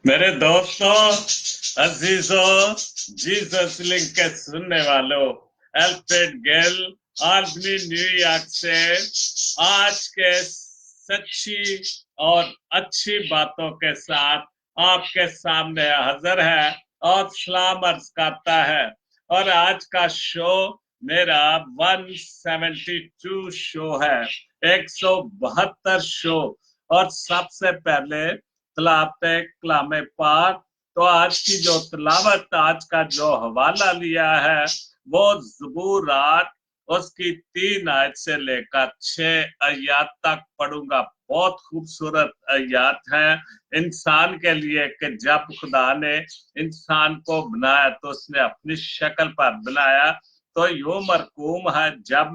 मेरे दोस्तों, अजीजों, Jesus link के सुनने वालों, एल्फ्रेड गेल आल्बनी न्यूयॉर्क से आज के सच्ची और अच्छी बातों के साथ आपके सामने हाजिर है और सलाम अर्ज करता है। और आज का शो मेरा 172 शो है, 172 शो। और सबसे पहले कलाम पाक। तो आज की जो तिलावत, आज का जो हवाला लिया है वो ज़बूर 8 उसकी 3 आयत से लेकर 6 आयत तक पढ़ूंगा। बहुत खूबसूरत आयत है इंसान के लिए कि जब खुदा ने इंसान को बनाया तो उसने अपनी शक्ल पर बनाया। तो यो मरकूम है, जब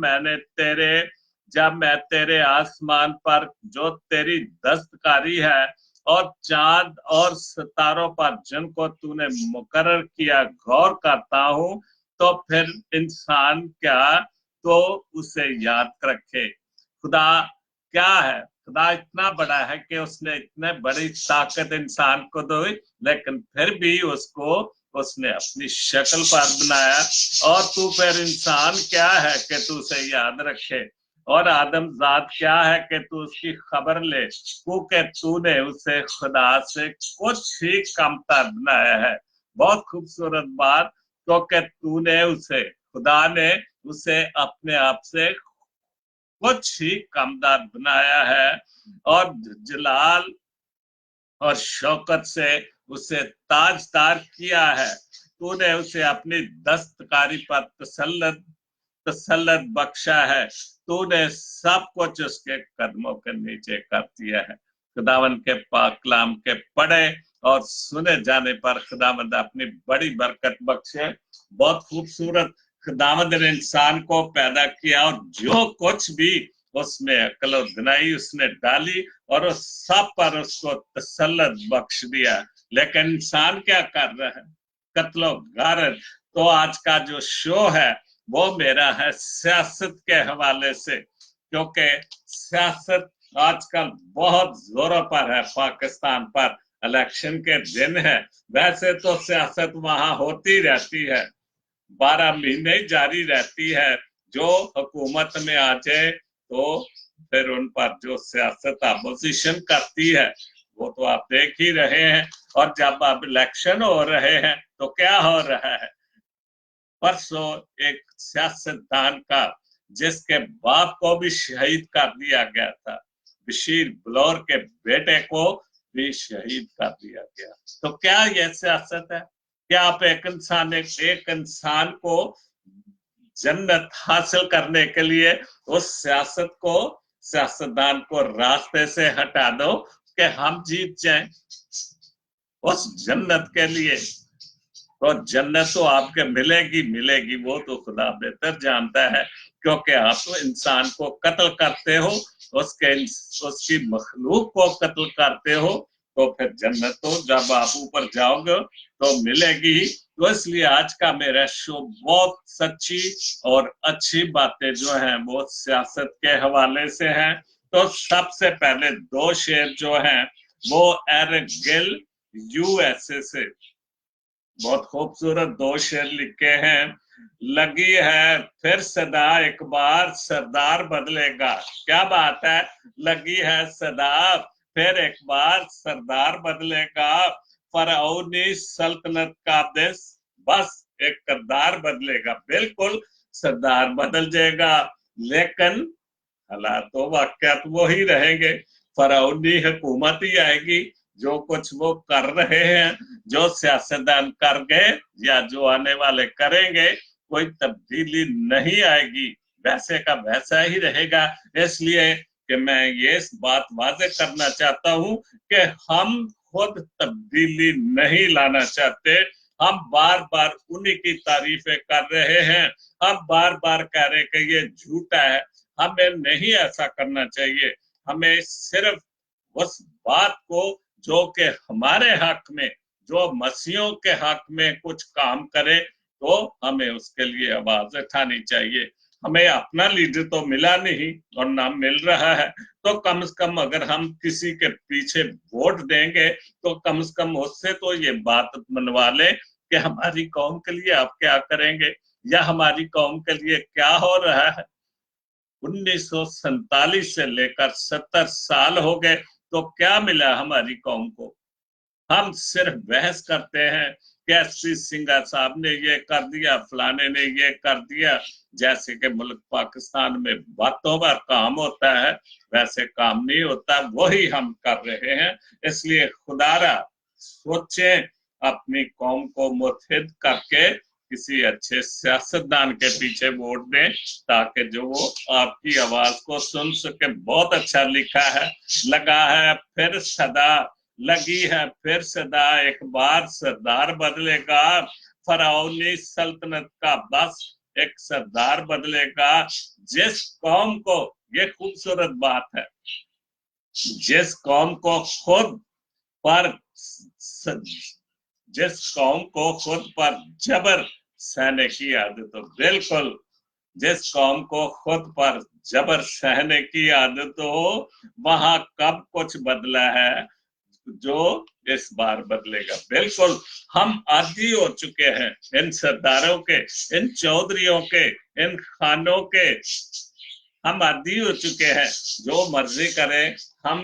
मैं तेरे आसमान पर जो तेरी दस्तकारी है और चांद और सितारों पर जिनको तूने मुकर्रर किया गौर करता हूं, तो फिर इंसान क्या तो उसे याद रखे। खुदा क्या है? खुदा इतना बड़ा है कि उसने इतने बड़ी ताकत इंसान को दी, लेकिन फिर भी उसने अपनी शक्ल पर बनाया। और तू फिर इंसान क्या है कि तू उसे याद रखे, और आदम जात क्या है कि तू उसकी खबर ले, क्योंकि तूने उसे खुदा से कुछ ही कमतर बनाया है। बहुत खूबसूरत बात, क्योंकि खुदा ने उसे अपने आप से कुछ ही कमतर बनाया है और जलाल और शौकत से उसे ताजदार किया है। तूने उसे अपनी दस्तकारी पर तसल्लत बख्शा है। तूने सब कुछ उसके कदमों के नीचे कर दिया है। खुदावंद के पाक कलाम के पढ़े और सुने जाने पर खुदावंद अपनी बड़ी बरकत बख्शे। बहुत खूबसूरत खुदावंद ने इंसान को पैदा किया और जो कुछ भी उसमें अकल और दिनाई उसने डाली और उस सब पर उसको तसल्लत बख्श दिया। लेकिन इंसान क्या कर रहा है? कत्लो गारत। तो आज का जो शो है वो मेरा है सियासत के हवाले से, क्योंकि सियासत आजकल बहुत जोरों पर है। पाकिस्तान पर इलेक्शन के दिन है। वैसे तो सियासत वहां होती रहती है, 12 महीने जारी रहती है। जो हुकूमत में आ जाए तो फिर उन पर जो सियासत अपोजिशन करती है वो तो आप देख ही रहे हैं। और जब अब इलेक्शन हो रहे हैं तो क्या हो रहा है? परसों एक सियासतदान का, जिसके बाप को भी शहीद कर दिया गया था, बशीर बलौर के बेटे को भी शहीद कर दिया गया। तो क्या यह सियासत है? क्या आप एक इंसान को जन्नत हासिल करने के लिए उस सियासतदान को रास्ते से हटा दो कि हम जीत जाएं उस जन्नत के लिए? तो जन्नत तो आपके मिलेगी, वो तो खुदा बेहतर जानता है, क्योंकि आप इंसान को कत्ल करते हो, उसकी मखलूक को कत्ल करते हो, तो फिर जन्नत तो जब आप ऊपर जाओगे तो मिलेगी। तो इसलिए आज का मेरा शो बहुत सच्ची और अच्छी बातें जो हैं वो सियासत के हवाले से हैं। तो सबसे पहले 2 शेर जो हैं वो एरिक गिल यूएसए से बहुत खूबसूरत 2 शेर लिखे हैं। लगी है फिर सदा, एक बार सरदार बदलेगा। क्या बात है? लगी है सदा, फिर एक बार सरदार बदलेगा। फरौनी सल्तनत का देश बस एक करदार बदलेगा। बिल्कुल सरदार बदल जाएगा, लेकिन हालात तो वाकयात वो ही रहेंगे। फरौनी हुकूमत ही आएगी। जो कुछ वो कर रहे हैं, जो सियासतदान कर गए या जो आने वाले करेंगे, कोई तब्दीली नहीं आएगी, वैसे का वैसा ही रहेगा। इसलिए कि मैं ये बात वाजे करना चाहता हूं कि हम खुद तब्दीली नहीं लाना चाहते। हम बार बार उन्हीं की तारीफें कर रहे हैं, हम बार बार कह रहे कि ये झूठा है। हमें नहीं ऐसा करना चाहिए। हमें सिर्फ उस बात को जो कि हमारे हक में, जो मसीहों के हक में कुछ काम करे, तो हमें उसके लिए आवाज उठानी चाहिए। हमें अपना लीडर तो मिला नहीं और ना मिल रहा है, तो कम से कम अगर हम किसी के पीछे वोट देंगे तो कम से कम उससे तो ये बात मनवा ले कि हमारी कौम के लिए आप क्या करेंगे या हमारी कौम के लिए क्या हो रहा है। 1947 से लेकर 70 साल हो गए, तो क्या मिला हमारी कौम को? हम सिर्फ बहस करते हैं कि एस.पी. सिंघा साहब ने ये कर दिया, फलाने ने ये कर दिया, जैसे कि मुल्क पाकिस्तान में बातों पर काम होता है, वैसे काम नहीं होता, वही हम कर रहे हैं। इसलिए खुदारा सोचें, अपनी कौम को मुत्हिद करके किसी अच्छे सियासतदान के पीछे वोट दें, ताकि जो वो आपकी आवाज को सुन सके। बहुत अच्छा लिखा है, लगा है फिर सदा, लगी है फिर सदा, एक बार सरदार बदलेगा, फराउनी सल्तनत का बस एक सरदार बदलेगा। जिस कौम को, ये खूबसूरत बात है, जिस कौम को खुद पर जिस कौम को खुद पर जबर सहने की आदत हो, बिल्कुल जिस कौम को खुद पर जबर सहने की आदत हो, वहां कब कुछ बदला है जो इस बार बदलेगा। बिल्कुल हम आदी हो चुके हैं इन सरदारों के, इन चौधरियों के, इन खानों के, हम आदी हो चुके हैं। जो मर्जी करें, हम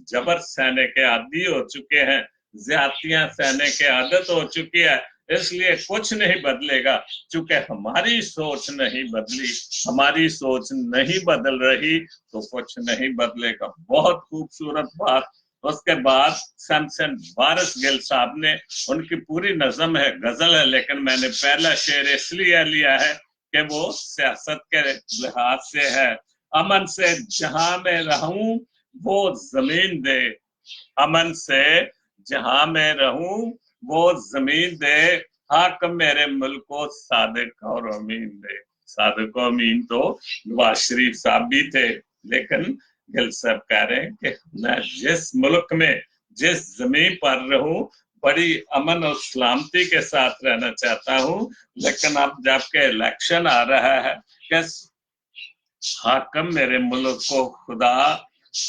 जबर सहने के आदी हो चुके हैं, ज्यादतियां सहने के आदत हो चुकी है। इसलिए कुछ नहीं बदलेगा, चूंकि हमारी सोच नहीं बदली, हमारी सोच नहीं बदल रही, तो कुछ नहीं बदलेगा। बहुत खूबसूरत बात। उसके बाद सैमसन वारिस गिल साहब ने, उनकी पूरी नज़म है, गजल है, लेकिन मैंने पहला शेर इसलिए लिया है कि वो सियासत के लिहाज से है। अमन से जहां में रहूं वो जमीन दे, अमन से जहां में रहूं वो जमीन दे, हाकम मेरे मुल्क को सादिक और अमीन दे। सादिक और अमीन तो नवाज शरीफ साहब भी थे, लेकिन गिल साहब कह रहे हैं कि मैं जिस मुल्क में, जिस जमीन पर रहूं, बड़ी अमन और सलामती के साथ रहना चाहता हूं। लेकिन अब जबकि इलेक्शन आ रहा है, कि हाकम मेरे मुल्क को खुदा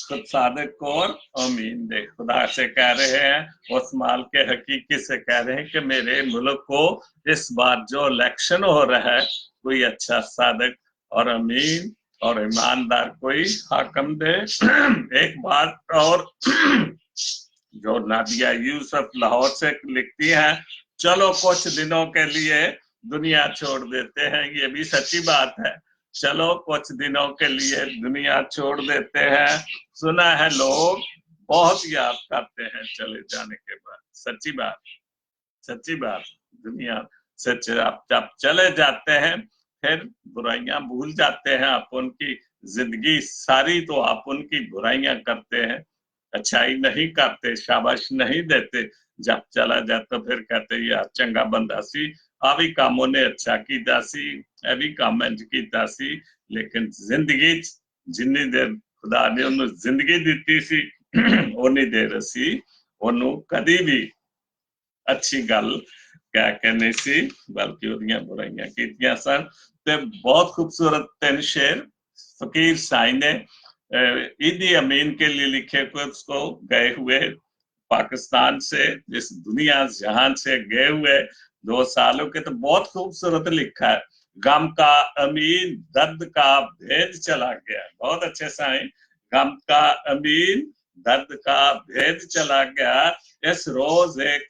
खुद सादिक और अमीन दे। खुदा से कह रहे हैं, उस माल के हकीकी से कह रहे हैं कि मेरे मुल्क को इस बार जो इलेक्शन हो रहा है, कोई अच्छा सादिक और अमीन और ईमानदार कोई हाकम दे। एक बात और जो नादिया यूसुफ लाहौर से लिखती हैं, चलो कुछ दिनों के लिए दुनिया छोड़ देते हैं, ये भी सच्ची बात है। चलो कुछ दिनों के लिए दुनिया छोड़ देते हैं, सुना है लोग बहुत याद करते हैं चले जाने के बाद। सच्ची बात, सच्ची बात। दुनिया से आप जब चले जाते हैं, फिर बुराइयां भूल जाते हैं, आप उनकी जिंदगी सारी तो आप उनकी बुराइयां करते हैं, अच्छाई नहीं करते, शाबाश नहीं देते। जब चला जाता फिर कहते यार चंगा बंदा सी, आ भी कामों ने अच्छा कीता सी, ए भी काम इंज कीता सी। लेकिन जिंदगी जिन्नी देर खुदा ने उन्हें जिंदगी दी सी, उन्नी देर असी उन्होंने कदी भी अच्छी गल कह के नहीं सी, बल्कि उहदियां बुराइयां कीतियां सन। ते बहुत खूबसूरत 3 शेर फकीर साई ने ईदी अमीन के लिए लिखे थे, उसको गए हुए पाकिस्तान से, इस दुनिया जहान से गए हुए 2 सालों के, तो बहुत खूबसूरत लिखा है। गम का अमीन दर्द का भेद चला गया, बहुत अच्छे साईं। गम का अमीन दर्द का भेद चला गया, इस रोज एक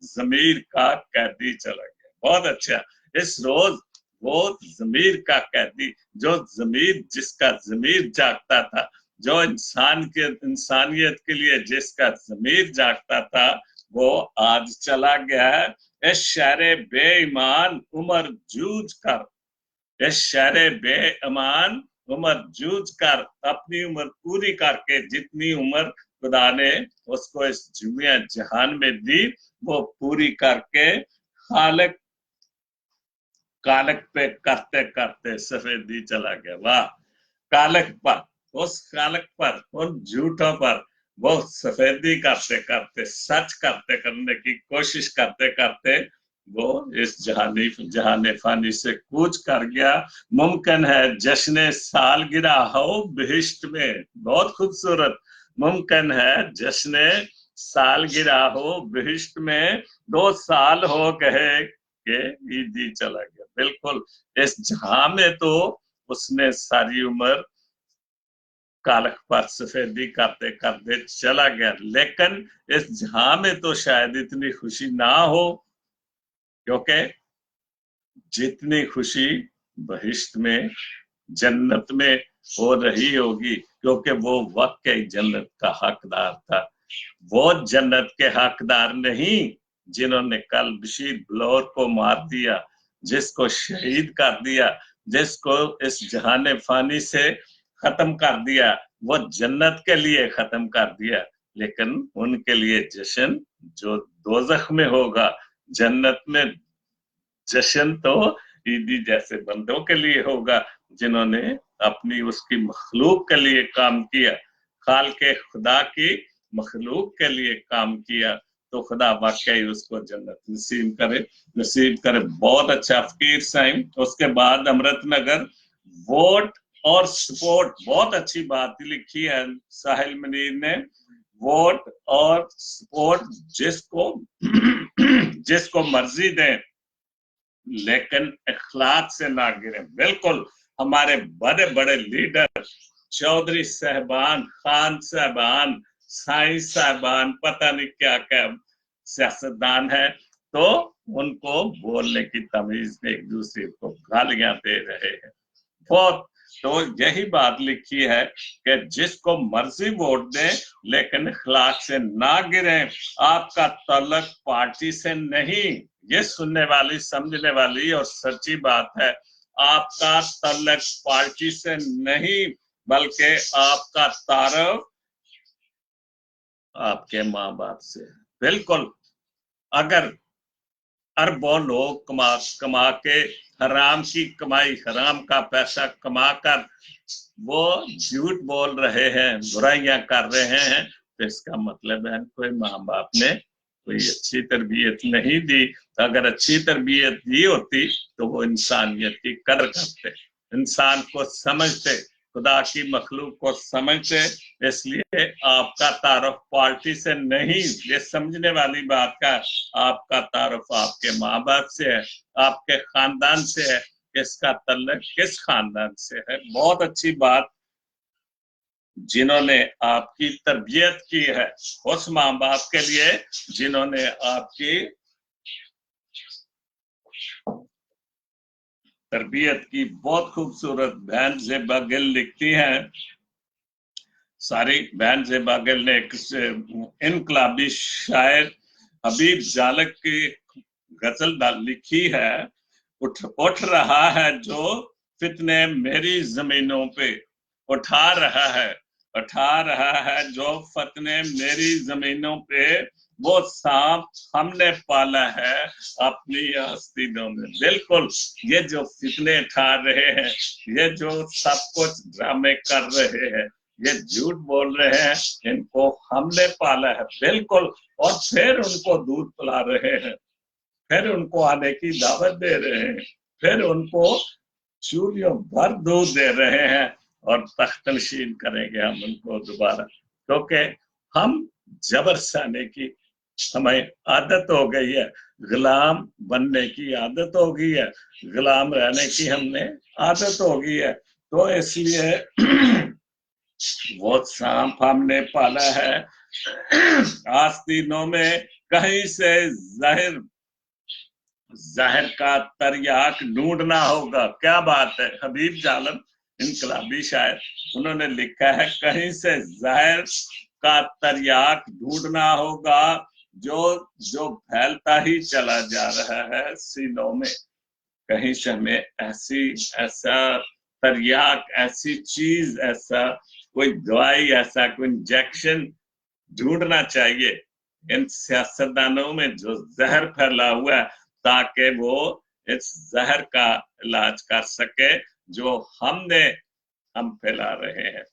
जमीर का कैदी चला गया। बहुत अच्छा। इस रोज वो जमीर का कैदी, जो जमीर, जिसका जमीर जागता था, जो इंसानियत के लिए जिसका जमीर जागता था, वो आज चला गया है। इस शहरे बेईमान उमर जूझ कर, इस शहरे बेईमान उमर जूझ कर, अपनी उम्र पूरी करके, जितनी उम्र खुदा ने उसको इस दुनिया जहान में दी, वो पूरी करके खालिक कालक पे करते करते सफेदी चला गया। वाह, कालक पर, उस कालक पर, उन झूठों पर वो सफेदी करते करते, सच करते करने की कोशिश करते करते वो इस जहाने फानी से कूच कर गया। मुमकिन है जश्न सालगिरह हो बहिश्त में, बहुत खूबसूरत। मुमकिन है जश्न सालगिरह हो बहिश्त में, 2 साल हो गए कि ईदी चला गया। बिल्कुल, इस जहां में तो उसने सारी उम्र कालख पर सफेदी करते करते चला गया, लेकिन इस जहां में तो शायद इतनी खुशी ना हो, क्योंकि जितनी खुशी बहिश्त में, जन्नत में हो रही होगी, क्योंकि वो वाकई जन्नत का हकदार था। वो जन्नत के हकदार नहीं जिन्होंने कल बशीर बलौर को मार दिया, जिसको शहीद कर दिया, जिसको इस जहाने फानी से खत्म कर दिया, वो जन्नत के लिए खत्म कर दिया। लेकिन उनके लिए जश्न जो दोजख में होगा, जन्नत में जश्न तो ईदी जैसे बंदों के लिए होगा जिन्होंने अपनी उसकी मखलूक के लिए काम किया, खाल के खुदा की मखलूक के लिए काम किया। तो खुदा वाकई उसको जन्नत नसीब करे। बहुत अच्छा फकीर साइम। उसके बाद अमृतनगर, वोट और सपोर्ट, बहुत अच्छी बात लिखी है साहिल मनीर ने। वोट और सपोर्ट जिसको जिसको मर्जी दें, लेकिन इखलाक से ना गिरे। बिल्कुल, हमारे बड़े बड़े लीडर, चौधरी साहबान, खान साहबान, साई साहबान, पता नहीं क्या क्या सियासतदान है, तो उनको बोलने की तमीज में एक दूसरे को गालियां दे रहे हैं बहुत। तो यही बात लिखी है कि जिसको मर्जी वोट दें, लेकिन इखलाक से ना गिरे। आपका तल्लक पार्टी से नहीं, ये सुनने वाली, समझने वाली और सच्ची बात है। आपका तल्लक पार्टी से नहीं, बल्कि आपका तारुफ आपके माँ बाप से। बिल्कुल, अगर अरबों लोग कमा के हराम की कमाई, हराम का पैसा कमा कर वो झूठ बोल रहे हैं, बुराइयां कर रहे हैं, तो इसका मतलब है कोई माँ बाप ने कोई अच्छी तरबियत नहीं दी। अगर अच्छी तरबियत दी होती तो वो इंसानियत की कदर करते, इंसान को समझते, खुदा की मखलूक को समझते। इसलिए आपका तारुफ पार्टी से नहीं, ये समझने वाली बात का, आपका तारुफ आपके माँ बाप से है, आपके खानदान से है। किसका तल्लक किस खानदान से है। बहुत अच्छी बात, जिन्होंने आपकी तरबियत की है, उस माँ बाप के लिए जिन्होंने आपकी तरबियत की। बहुत खूबसूरत बहन ज़ेबा गिल लिखती हैं, सारी बहन ज़ेबा गिल ने एक इनकलाबी शायर हबीब जालक की गजल लिखी है। उठ रहा है जो फितने मेरी जमीनों पे, उठा रहा है जो फतने मेरी जमीनों पे, वो सांप हमने पाला है अपनी आस्तीनों में। बिल्कुल, ये जो फितने उठा रहे हैं, ये जो सब कुछ ड्रामे कर रहे हैं, ये झूठ बोल रहे हैं, इनको हमने पाला है। बिल्कुल, और फिर उनको दूध पिला रहे हैं, फिर उनको आने की दावत दे रहे हैं, फिर उनको चूरियों भर दूध दे रहे हैं, और तख्त नशीन करेंगे हम उनको दोबारा, क्योंकि हम जबर सहने की हमें आदत हो गई है, गुलाम बनने की आदत हो गई है, गुलाम रहने की हमने आदत हो गई है। तो इसलिए वो सांप हमने पाला है आस्तीनों में, कहीं से जहर का तरियाक ढूंढना होगा। क्या बात है, हबीब जालम इनकलाबी शायर, उन्होंने लिखा है कहीं से जहर का तरियाक ढूंढना होगा, जो जो फैलता ही चला जा रहा है सीनों में। कहीं से हमें ऐसा तरियाक, ऐसी चीज, ऐसा कोई दवाई, ऐसा कोई इंजेक्शन ढूंढना चाहिए इन सियासतदानों में जो जहर फैला हुआ है, ताकि वो इस जहर का इलाज कर सके जो हम फैला रहे हैं,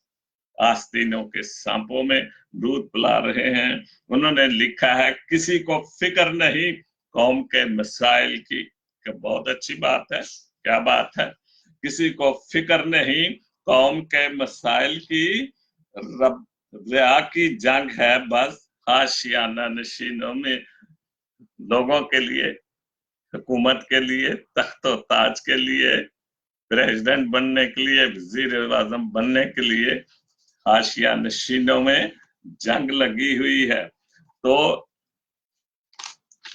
आस्तीनों के सांपों में दूध पिला रहे हैं। उन्होंने लिखा है किसी को फिक्र नहीं कौम के मसाइल की, बहुत अच्छी बात है, क्या बात है, किसी को फिक्र नहीं कौम के मसाइल की, रब रिया की जंग है बस हाशियाना नशीनों में, लोगों के लिए, हुकूमत के लिए, तख्तो ताज के लिए, प्रेसिडेंट बनने के लिए, वजीर आजम बनने के लिए हाशिया नशीनों में जंग लगी हुई है। तो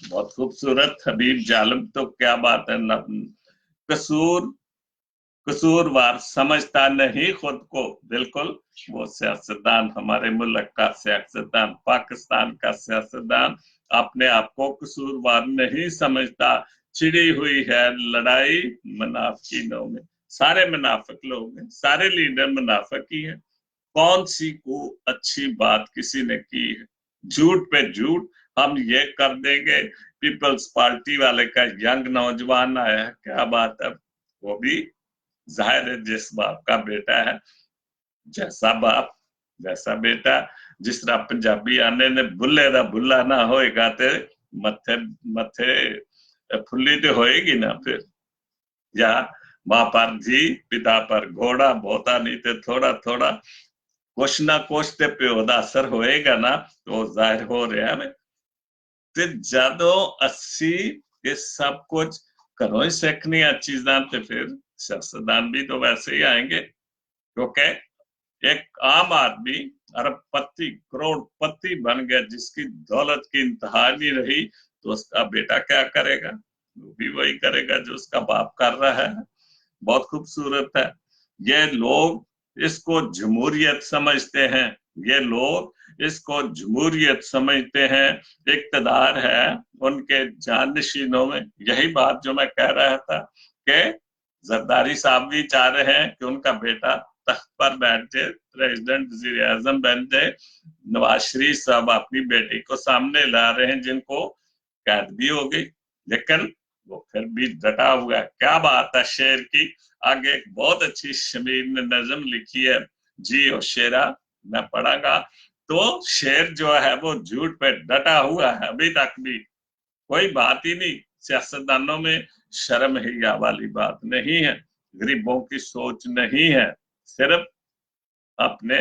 बहुत खूबसूरत हबीब जालिम, तो क्या बात है, कसूरवार समझता नहीं खुद को, बिल्कुल वो सियासतदान, हमारे मुल्क का सियासतदान, पाकिस्तान का सियासतदान अपने आप को कसूरवार नहीं समझता। छिड़ी हुई है लड़ाई मुनाफिकीनों में, सारे मुनाफिक लोग हैं, सारे लीडर मुनाफिक ही है। कौन सी को अच्छी बात किसी ने की है? झूठ पे झूठ, हम ये कर देंगे। पीपल्स पार्टी वाले का यंग नौजवान आया है, क्या बात है, वो भी जाहिर है जिस बाप का बेटा है, जैसा बाप वैसा बेटा। जिस तरह पंजाबी आने ने बुल्ले दा बुल्ला ना होएगा ते मथे मथे फुल्ली तो होएगी ना फिर, या माँ पर जी पिता पर घोड़ा, बहुता नहीं ते थोड़ा थोड़ा कुछ ना कुछ ते प्यो दा असर होएगा ना, तो जाहिर हो रहा है। ਤੇ ਜਦੋਂ ਅਸੀਂ ये सब कुछ घरों ही सीखनी चीजें, तो फिर सियासतदान भी तो वैसे ही आएंगे। क्योंकि एक आम आदमी अरबपति करोड़पति बन गया, जिसकी दौलत की इंतहा नहीं रही, तो उसका बेटा क्या करेगा? वो भी वही करेगा जो उसका बाप कर रहा है। बहुत खूबसूरत है। ये लोग इसको जमहूरियत समझते हैं, ये लोग इसको जमहूरियत समझते हैं, इक्तदार है उनके जानशीनों में। यही बात जो मैं कह रहा था कि जरदारी साहब भी चाह रहे हैं कि उनका बेटा तख्त पर बैठ जाए, प्रेसिडेंट वजीर आजम बन जाए। नवाज शरीफ साहब अपनी बेटी को सामने ला रहे हैं, जिनको कैद भी हो गई, लेकिन वो फिर भी डटा हुआ है। क्या बात है शेर की। आगे एक बहुत अच्छी शमीर ने नज्म लिखी है, जी और शेरा, मैं पढ़ांगा। तो शेर जो है वो झूठ पे डटा हुआ है, अभी तक भी कोई बात ही नहीं। सियासतदानों में शर्म हिया वाली बात नहीं है, गरीबों की सोच नहीं है, सिर्फ अपने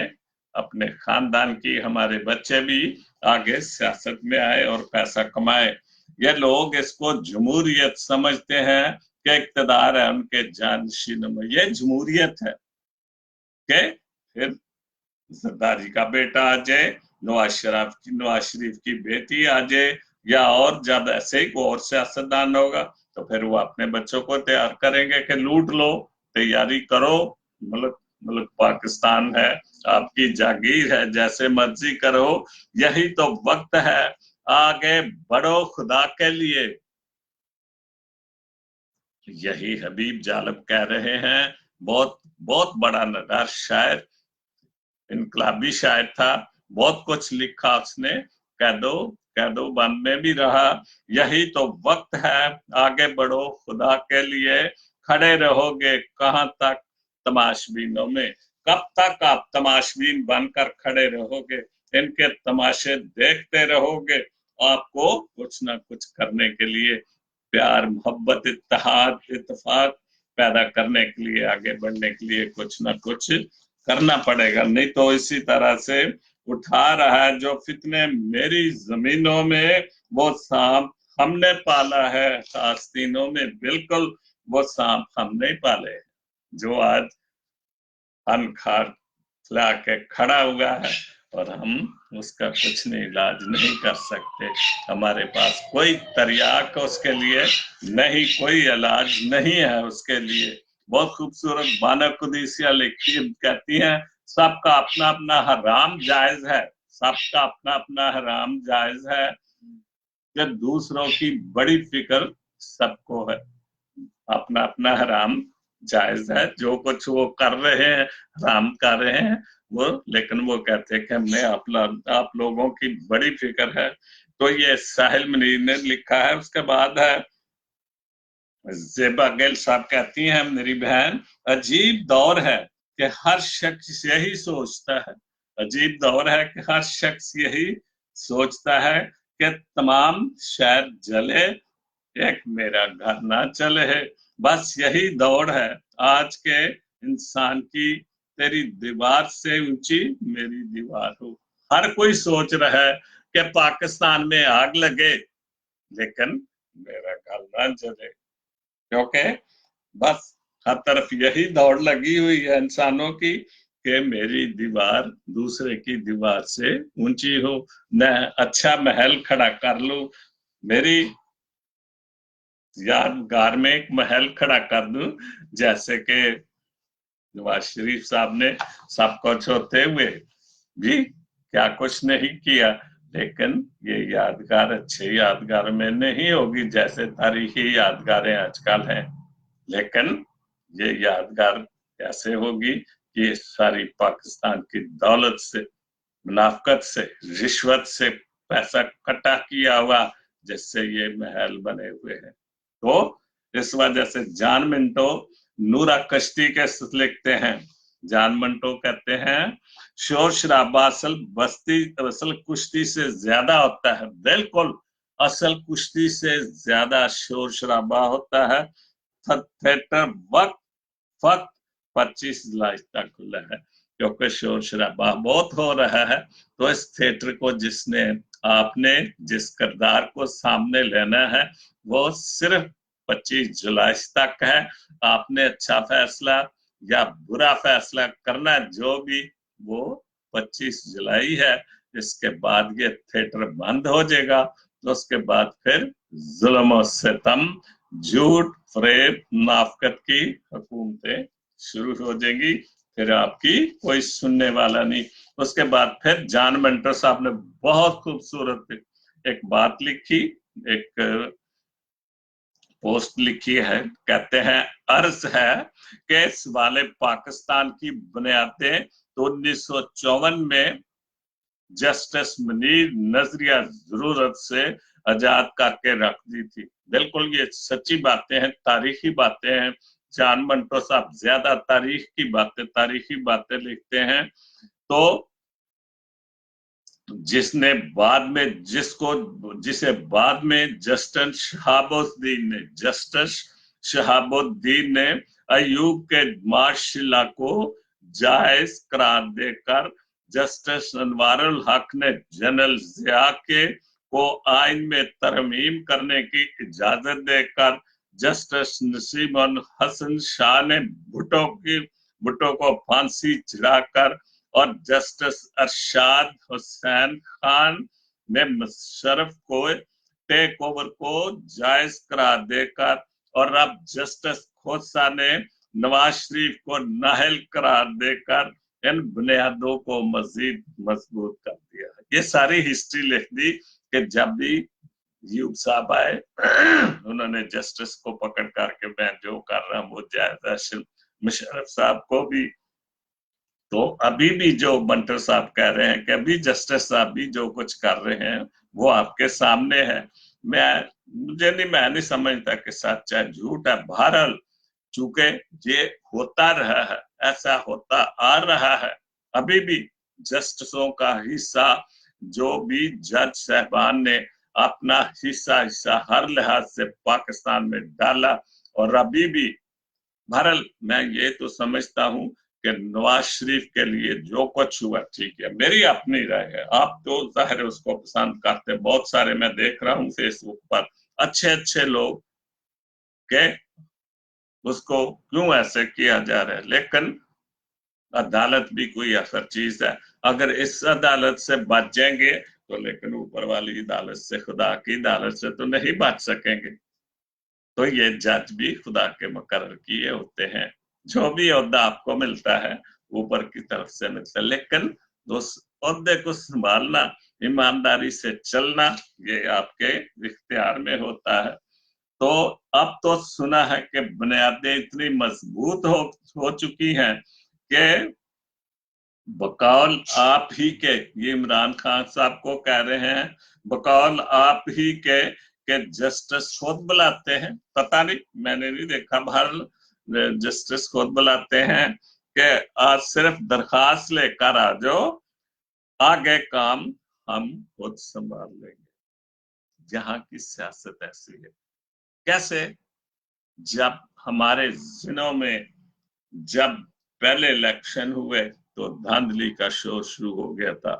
अपने खानदान की। हमारे बच्चे भी आगे सियासत में आए और पैसा कमाए। ये लोग इसको जमहूरियत समझते हैं कि इक्तदार है उनके जानशीनों में। ये जमहूरियत है कि फिर सरदारी का बेटा आ जाए, नवाज शरीफ की बेटी आ जाए, या और जब ऐसे ही कोई और सियासतदान होगा, तो फिर वो अपने बच्चों को तैयार करेंगे कि लूट लो, तैयारी करो, मुल्क पाकिस्तान है, आपकी जागीर है, जैसे मर्जी करो, यही तो वक्त है, आगे बढ़ो खुदा के लिए। यही हबीब जालिब कह रहे हैं। बहुत बहुत बड़ा नगार शायर, इनकलाबी शायर था, बहुत कुछ लिखा उसने। कैदो बंद में भी रहा। यही तो वक्त है, आगे बढ़ो खुदा के लिए, खड़े रहोगे कहां तक तमाशबीनों में? कब तक आप तमाशबीन बनकर खड़े रहोगे? इनके तमाशे देखते रहोगे? आपको कुछ ना कुछ करने के लिए, प्यार मोहब्बत इत्तेहाद इत्तेफाक पैदा करने के लिए, आगे बढ़ने के लिए कुछ ना कुछ करना पड़ेगा। नहीं तो इसी तरह से उठा रहा है जो फितने मेरी जमीनों में, वो सांप हमने पाला है आस्तीनों में। बिल्कुल वो सांप हमने पाले, जो आज अन खार खिला के खड़ा हुआ है, और हम उसका कुछ नहीं इलाज नहीं कर सकते। हमारे पास कोई तरियाक उसके लिए नहीं, कोई इलाज नहीं है उसके लिए। बहुत खूबसूरत बाना कुदीसिया लिखती कहती हैं, सबका अपना अपना हराम जायज है, सबका अपना अपना हराम जायज है, कि दूसरों की बड़ी फिक्र सबको है। अपना अपना हराम जायज है, जो कुछ वो कर रहे हैं हराम कर रहे हैं वो, लेकिन वो कहते हैं कि हमने आप लोगों की बड़ी फिक्र है। तो ये साहिल मुनीर ने लिखा है। उसके बाद है ज़ेबा गिल साहब कहती हैं, मेरी बहन, अजीब दौर है कि हर शख्स यही सोचता है, अजीब दौर है कि हर शख्स यही सोचता है कि तमाम शहर जले एक मेरा घर ना चले है। बस यही दौड़ है आज के इंसान की, तेरी दीवार से ऊंची मेरी दीवार हो। हर कोई सोच रहा है कि पाकिस्तान में आग लगे लेकिन मेरा घर ना जले, क्योंकि बस हर तरफ यही दौड़ लगी हुई है इंसानों की कि मेरी दीवार दूसरे की दीवार से ऊंची हो, मैं अच्छा महल खड़ा कर लूं, मेरी यादगार में एक महल खड़ा कर दूं, जैसे कि नवाज शरीफ साहब ने सब कुछ होते हुए भी क्या कुछ नहीं किया। लेकिन ये यादगार अच्छे यादगार में नहीं होगी जैसे तारीखी यादगारें आजकल हैं। लेकिन ये यादगार कैसे होगी कि सारी पाकिस्तान की दौलत से, मुनाफकत से, रिश्वत से पैसा इकट्ठा किया हुआ जिससे ये महल बने हुए हैं। तो इस वजह से जान मिंटो नूरा कश्ती के लिखते हैं, जान मिंटो कहते हैं शोर शराबा असल कुश्ती से ज्यादा होता है। बिल्कुल, असल कुश्ती से ज्यादा शोर शराबा होता है। थिएटर वक्त 25 जुलाई तक खुला है, क्योंकि शोर शराबा बहुत हो रहा है। तो इस थिएटर को जिसने आपने जिस किरदार को सामने लेना है वो सिर्फ 25 जुलाई तक है। आपने अच्छा फैसला या बुरा फैसला करना है जो भी, वो 25 जुलाई है। इसके बाद ये थिएटर बंद हो जाएगा। तो उसके बाद फिर जुल्म और सितम, झूठ, फरेब, मुनाफिकत की हुकूमतें शुरू हो जाएगी। फिर आपकी कोई सुनने वाला नहीं। उसके बाद फिर जॉन मिंटो साहब ने बहुत खूबसूरत एक बात लिखी, एक पोस्ट लिखी है। कहते हैं अर्ज है कि इस वाले पाकिस्तान की बुनियादें तो 1954 में जस्टिस मुनीर नजरिया जरूरत से आजाद करके रख दी थी। बिल्कुल ये सच्ची बातें हैं, तारीखी बातें हैं। जॉन मिंटो साहब ज्यादा तारीखी बातें लिखते हैं। तो जिसे बाद में जस्टिस शहाबुद्दीन ने अयूब के मार्शला को जायज करार देकर जस्टिस अनवारुल हक ने जनरल जिया के को आइन में तरमीम करने की इजाजत देकर जस्टिस नसीम हसन शाह ने भुट्टो को फांसी चढ़ाकर और जस्टिस अरशाद हुसैन खान ने मुशर्रफ को टेक ओवर को जायज करार देकर और अब जस्टिस खोसा ने नवाज शरीफ को नाहल करार देकर इन बुनियादों को मजीद मजबूत कर दिया। ये सारी हिस्ट्री लिख दी कि जब भी यूब साहब आए उन्होंने जस्टिस को पकड़ करके मैं जो कर रहा हूँ वो जायज, मुशर्रफ साहब को भी। तो अभी भी जो मंटर साहब कह रहे हैं कि अभी जस्टिस साहब भी जो कुछ कर रहे हैं वो आपके सामने है। मैं नहीं समझता कि सच है झूठ है। बहरहाल चूंकि ये होता रहा है, ऐसा होता आ रहा है, अभी भी जस्टिसों का हिस्सा जो भी जज साहबान ने अपना हिस्सा हर लिहाज से पाकिस्तान में डाला। और अभी भी बहरहाल मैं ये तो समझता हूँ कि नवाज शरीफ के लिए जो कुछ हुआ ठीक है, मेरी अपनी राय है। आप तो जाहिर है उसको पसंद करते, बहुत सारे मैं देख रहा हूँ फेसबुक पर अच्छे लोग के उसको क्यों ऐसे किया जा रहा है। लेकिन अदालत भी कोई असर चीज है, अगर इस अदालत से बच जाएंगे तो लेकिन ऊपर वाली अदालत से, खुदा की अदालत से तो नहीं बच सकेंगे। तो ये जज भी खुदा के मुकर्रर किए होते हैं। जो भी ओहदा आपको मिलता है ऊपर की तरफ से मिलता है, लेकिन उस ओहदे को संभालना, ईमानदारी से चलना, ये आपके इख्तियार में होता है। तो अब तो सुना है कि बुनियादें इतनी मजबूत हो चुकी हैं कि बकौल आप ही के, ये इमरान खान साहब को कह रहे हैं, बकौल आप ही के जस्टिस खुद बुलाते हैं। पता नहीं, मैंने नहीं देखा, बाहर जस्टिस खुद बुलाते हैं कि आज सिर्फ दरखास्त लेकर आ जाओ, आगे काम हम खुद संभाल लेंगे। यहाँ की सियासत ऐसी है। कैसे? जब हमारे जिलों में जब पहले इलेक्शन हुए तो धांधली का शोर शुरू हो गया था।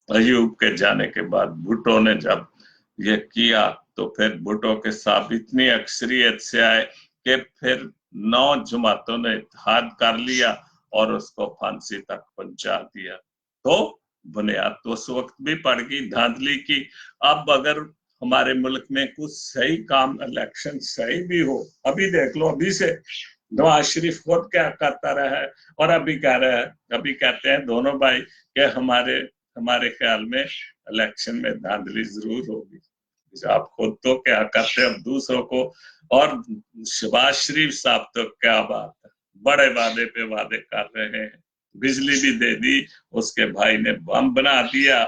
अयूब के जाने के बाद भुट्टो ने जब ये किया तो फिर भुट्टो के साथ इतनी अक्सरियत से आए कि फिर 9 जमातों ने इत्तेहाद कर लिया और उसको फांसी तक पहुंचा दिया। तो बुनियाद तो उस वक्त भी पड़ गई धांधली की। अब अगर हमारे मुल्क में कुछ सही काम, इलेक्शन सही भी हो, अभी देख लो, अभी से नवाज शरीफ खुद क्या करता रहा है और अभी कह रहा है, अभी कहते हैं दोनों भाई कि हमारे ख्याल में इलेक्शन में धांधली जरूर होगी। आप खुद तो क्या करते हैं दूसरों को। और शहबाज शरीफ साहब तो क्या बात है, बड़े वादे पे वादे कर रहे हैं। बिजली भी दे दी, उसके भाई ने बम बना दिया,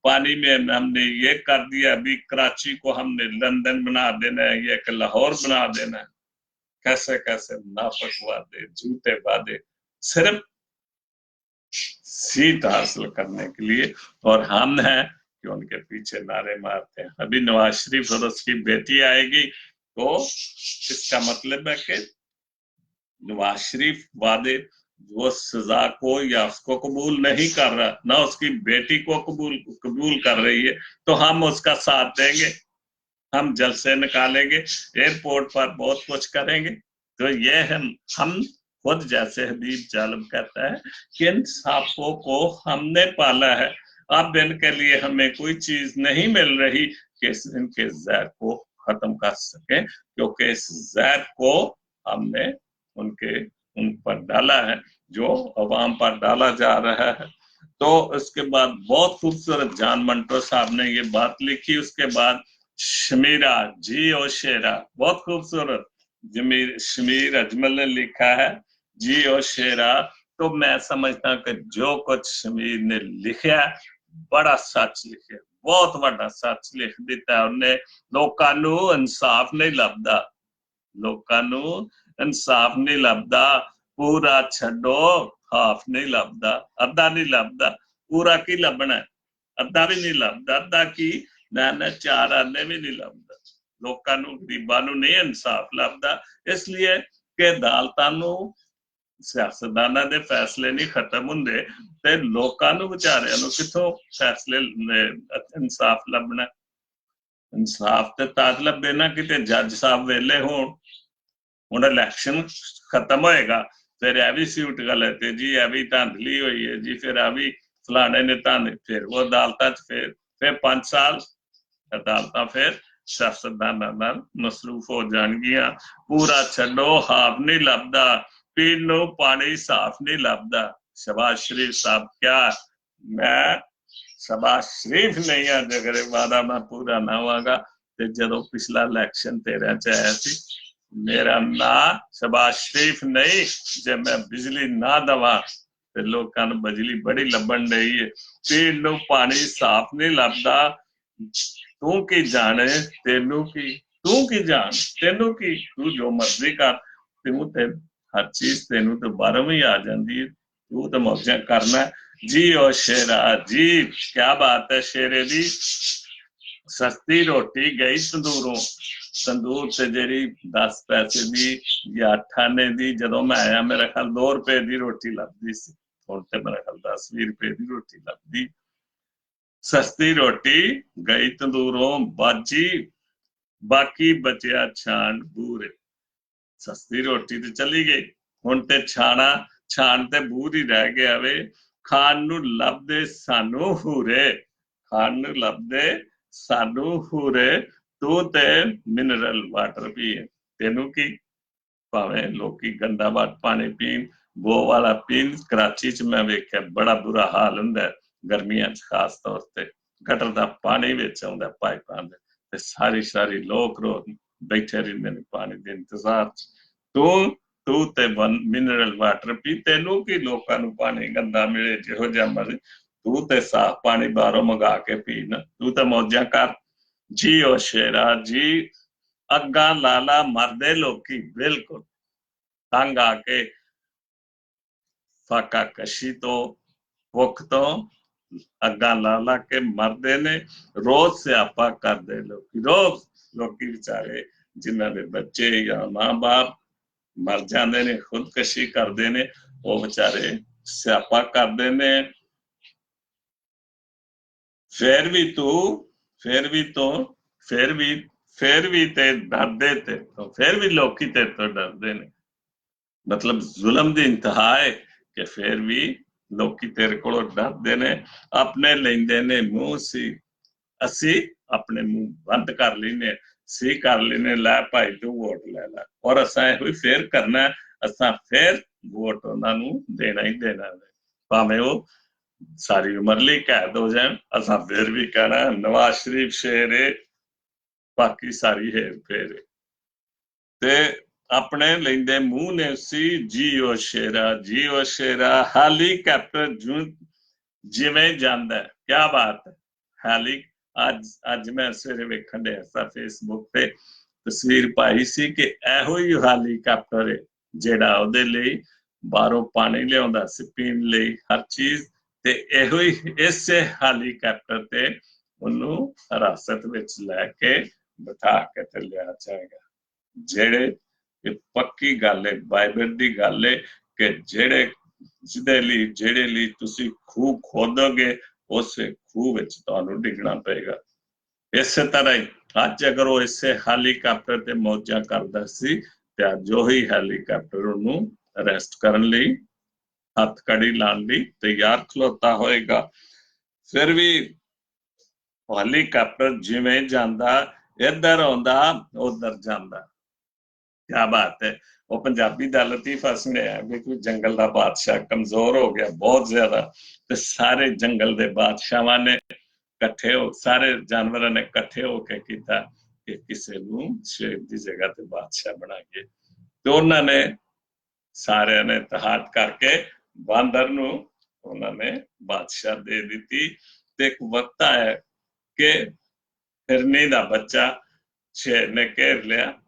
पानी में हमने ये कर दिया, अभी कराची को हमने लंदन बना देना है, ये लाहौर बना देना है। कैसे कैसे नाफक वादे, झूठे वादे, सिर्फ सीट हासिल करने के लिए। और हम हैं कि उनके पीछे नारे मारते हैं। अभी नवाज शरीफ और उसकी बेटी आएगी तो इसका मतलब है कि नवाज शरीफ वादे वो सजा को या उसको कबूल नहीं कर रहा, ना उसकी बेटी को कबूल कर रही है, तो हम उसका साथ देंगे, हम जलसे निकालेंगे, एयरपोर्ट पर बहुत कुछ करेंगे। तो ये हम खुद, जैसे हबीब जालिम कहता है कि इन सांपों को हमने पाला है, अब इनके लिए हमें कोई चीज नहीं मिल रही कि इनके जहर को खत्म कर सके, क्योंकि इस जहर को हमने उन पर डाला है, जो अवाम पर डाला जा रहा है। तो उसके बाद बहुत खूबसूरत जान मंटो साहब ने ये बात लिखी। उसके बाद शमीरा जी और शेरा, बहुत खूबसूरत शमीर अजमल ने लिखा है, जी और शेरा। तो मैं समझता कि जो कुछ शमीर ने लिखा बड़ा सच लिखे, बहुत बड़ा सच लिख दिता उन्हें। लोकां नू इंसाफ नहीं लभदा, लोकां नू इंसाफ नहीं लभदा, पूरा छड्डो हाफ नहीं लभदा, अद्धा नहीं लभदा, पूरा की लभना, अद्धा भी नहीं लभदा, अद्धा की ना 4 आने भी नहीं लभदा। लोकां नू, गरीबां नू नहीं इंसाफ लभदा, इसलिए कि अदालतां नू सियासतदानां दे फैसले नहीं खत्म हुंदे ते लोकां नू विचारियां नू किथों फैसले इंसाफ लभना। इंसाफ ते तद लभे ना किते जज साहब वेले होण। ਹੁਣ इलेक्शन खत्म होएगा, फिर यह भी सीट गलत है जी, यह भी धांधली हुई है जी, फिर यह भी फलाने ने धांधली, फिर वो अदालत फिर 5 साल अदालत फिर सियासतदानां नाल मसरूफ हो जाणगियां। पूरा छड्डो हाफ नहीं लभदा, पीण नूं पानी साफ नहीं लभदा। शहबाज शरीफ साहब, क्या मैं शहबाज शरीफ नहीं हाँ जगरे वादा मैं पूरा ना होवागा। ते जदों पिछला इलेक्शन 13 च आया सी, मेरा ना शहबाज शरीफ नहीं, जे मैं बिजली ना दवा ते लोकां नूं बिजली बड़ी लभण रही है, पीण नूं पानी साफ नहीं लभदा। तू की जाने, तेनू की, तू की जान, तेनू की, तू जो मर्जी कर, तू ते हर चीज तेनू तो बाहरों ही आ जाती है, तू तो मौजा करना है। जी और शेरा जी, क्या बात है शेरे दी। सस्ती रोटी गई तंदूरों, तंदूर से जी 10 पैसे दी या 8 आने दी, जदों मैं आया मेरा ख्याल 2 रुपए की रोटी लभदी सी, हुण ते मेरा ख्याल 10-20 रुपए की रोटी लभदी। सस्ती रोटी गई तंदूरों बाजी, बाकी बचिया छाण बूरे। सस्ती रोटी तो चली गई, हुण ते छाण ते बूर ही रह गया वे। खाण नूं लभदे सानू हूरे, खाण नूं लभदे सानू हूरे, तू ते मिनरल वाटर पीए, तेनू की। भावें लोकी गंदा पानी पीन, बो वाला पीन। कराची च मैं वेख्या बड़ा बुरा हाल हुंदा गर्मियां च, खास तौर ते गटर दा पानी विच आउंदा पाइपां दे, ते सारी लोक बैठे रहिंदे ने पानी दे इंतजार च। तू तू ते मिनरल वाटर पी, तेनू की लोकां नूं पानी गंदा मिले जिहो जिहा मर्जी, तू ते साफ पानी बाहरों मंगा के पी ना, तू ते मौजां कर। जी ओ शेरा जी, अग्गां लाला मरदे लोकी बिल्कुल तंग आके फाका कशी तो भुख तो अग्गा ला ला के मरदे ने, रोज स्यापा करदे लोग, रोज ਲੋਕੀ ਵਿਚਾਰੇ ਜਿਨ੍ਹਾਂ ਦੇ ਬੱਚੇ ਜਾਂ ਮਾਂ-ਬਾਪ ਮਰ ਜਾਂਦੇ ਨੇ, ਖੁਦਕਸ਼ੀ ਕਰਦੇ ਨੇ, ਉਹ ਵਿਚਾਰੇ ਸਿਆਪਾ ਕਰਦੇ ਨੇ। ਫਿਰ ਵੀ ਤੇ ਡਰਦੇ ਤੇ ਫਿਰ ਵੀ ਲੋਕੀ ਤੇ ਤੋਂ ਡਰਦੇ ਨੇ। ਮਤਲਬ ਜ਼ੁਲਮ ਦੀ ਇੰਤਹਾ ਹੈ ਕਿ ਫਿਰ ਵੀ ਲੋਕੀ ਤੇਰੇ ਕੋਲੋਂ ਡਰਦੇ ਨੇ, ਆਪਣੇ ਲੈਂਦੇ ਨੇ ਮੂੰਹ ਸੀ, ਅਸੀਂ ਆਪਣੇ ਮੂੰਹ ਬੰਦ ਕਰ ਲੈਨੇ ਸੀ, ਕਰ ਲੈਨੇ ਲੈ ਭਾਈ ਤੂੰ ਵੋਟ ਲੈ ਲੈ, ਔਰ ਅਸਾਂ ਇਹੋ ਹੀ ਫੇਰ ਕਰਨਾ, ਅਸਾਂ ਫੇਰ ਵੋਟ ਉਹਨਾਂ ਨੂੰ ਦੇਣਾ ਹੀ ਦੇਣਾ, ਭਾਵੇਂ ਉਹ ਸਾਰੀ ਉਮਰ ਲਈ ਕੈਦ ਹੋ ਜਾਣ, ਅਸਾਂ ਫਿਰ ਵੀ ਕਹਿਣਾ ਨਵਾਜ਼ ਸ਼ਰੀਫ ਸ਼ੇਰ ਏ, ਬਾਕੀ ਸਾਰੀ ਹੇਰ ਫੇਰ। ਤੇ ਆਪਣੇ ਲੈਂਦੇ ਮੂੰਹ ਨੇ ਸੀ ਜੀਓ ਸ਼ੇਰਾ, ਜੀਓ ਸ਼ੇਰਾ। ਹੈਲੀਕਾਪਟਰ ਜਿਵੇਂ ਜਾਂਦਾ, ਕਿਆ ਬਾਤ ਹੈ। ਅੱਜ ਮੈਂ ਸਵੇਰੇ ਵੇਖਣ ਡਿਆ ਸਾਂ ਫੇਸਬੁੱਕ ਤੇ ਤਸਵੀਰ ਪਾਈ ਸੀ ਕਿ ਇਹੋ ਹੀ ਹੈਲੀਕਾਪਟਰ ਹੈ ਜਿਹੜਾ ਉਹਦੇ ਲਈ ਬਾਹਰੋਂ ਪਾਣੀ ਲਿਆਉਂਦਾ ਸੀ ਪੀਣ ਲਈ, ਹਰ ਚੀਜ਼, ਤੇ ਇਹੋ ਹੀ ਇਸੇ ਹੈਲੀਕਾਪਟਰ ਤੇ ਉਹਨੂੰ ਹਿਰਾਸਤ ਵਿੱਚ ਲੈ ਕੇ ਬਿਠਾ ਕੇ ਤੇ ਲਿਆ ਜਾਏਗਾ। ਜਿਹੜੇ ਪੱਕੀ ਗੱਲ ਹੈ, ਬਾਈਬਲ ਦੀ ਗੱਲ ਹੈ ਕਿ ਜਿਹੜੇ ਲਈ ਤੁਸੀਂ ਖੂਹ ਖੋਦੋਗੇ ਉਸੇ ਖੂਹ ਵਿੱਚ ਤੁਹਾਨੂੰ ਡਿੱਗਣਾ ਪਏਗਾ। ਇਸੇ ਤਰ੍ਹਾਂ ਹੀ ਅੱਜ ਅਗਰ ਉਹ ਇਸੇ ਹੈਲੀਕਾਪਟਰ ਤੇ ਮੌਜਾਂ ਕਰਦਾ ਸੀ ਤੇ ਅੱਜ ਉਹੀ ਹੈਲੀਕਾਪਟਰ ਉਹਨੂੰ ਅਰੈਸਟ ਕਰਨ ਲਈ, ਹੱਥ ਕੜੀ ਲਾਉਣ ਲਈ ਤਿਆਰ ਖਲੋਤਾ ਹੋਏਗਾ। ਫਿਰ ਵੀ ਹੈਲੀਕਾਪਟਰ ਜਿਵੇਂ ਜਾਂਦਾ, ਇੱਧਰ ਆਉਂਦਾ ਉਧਰ ਜਾਂਦਾ। ਕਿਆ ਬਾਤ ਹੈ। ਉਹ ਪੰਜਾਬੀ ਦਾ ਲਤੀਫਾ ਸੁਣਿਆ ਵੀ ਕੋਈ ਜੰਗਲ ਦਾ ਬਾਦਸ਼ਾਹ ਕਮਜ਼ੋਰ ਹੋ ਗਿਆ ਬਹੁਤ ਜ਼ਿਆਦਾ, ਤੇ ਸਾਰੇ ਜੰਗਲ ਦੇ ਬਾਦਸ਼ਾਹਾਂ ਨੇ ਇਕੱਠੇ ਹੋ, ਸਾਰੇ ਜਾਨਵਰਾਂ ਨੇ ਇਕੱਠੇ ਹੋ ਕੇ ਕੀਤਾ ਕਿ ਕਿਸੇ ਨੂੰ ਸ਼ੇਰ ਦੀ ਜਗ੍ਹਾ ਤੇ ਬਾਦਸ਼ਾਹ ਬਣਾਈਏ। ਤੇ ਉਹਨਾਂ ਨੇ ਸਾਰਿਆਂ ਨੇ ਇਤਿਹਾਦ ਕਰਕੇ ਬਾਂਦਰ ਨੂੰ ਉਹਨਾਂ ਨੇ ਬਾਦਸ਼ਾਹ ਦੇ ਦਿੱਤੀ। ਤੇ ਇੱਕ ਵਕਤ ਆਇਆ ਕਿ ਹਿਰਨੀ ਦਾ ਬੱਚਾ ਸ਼ੇਰ ਨੇ ਘੇਰ ਲਿਆ,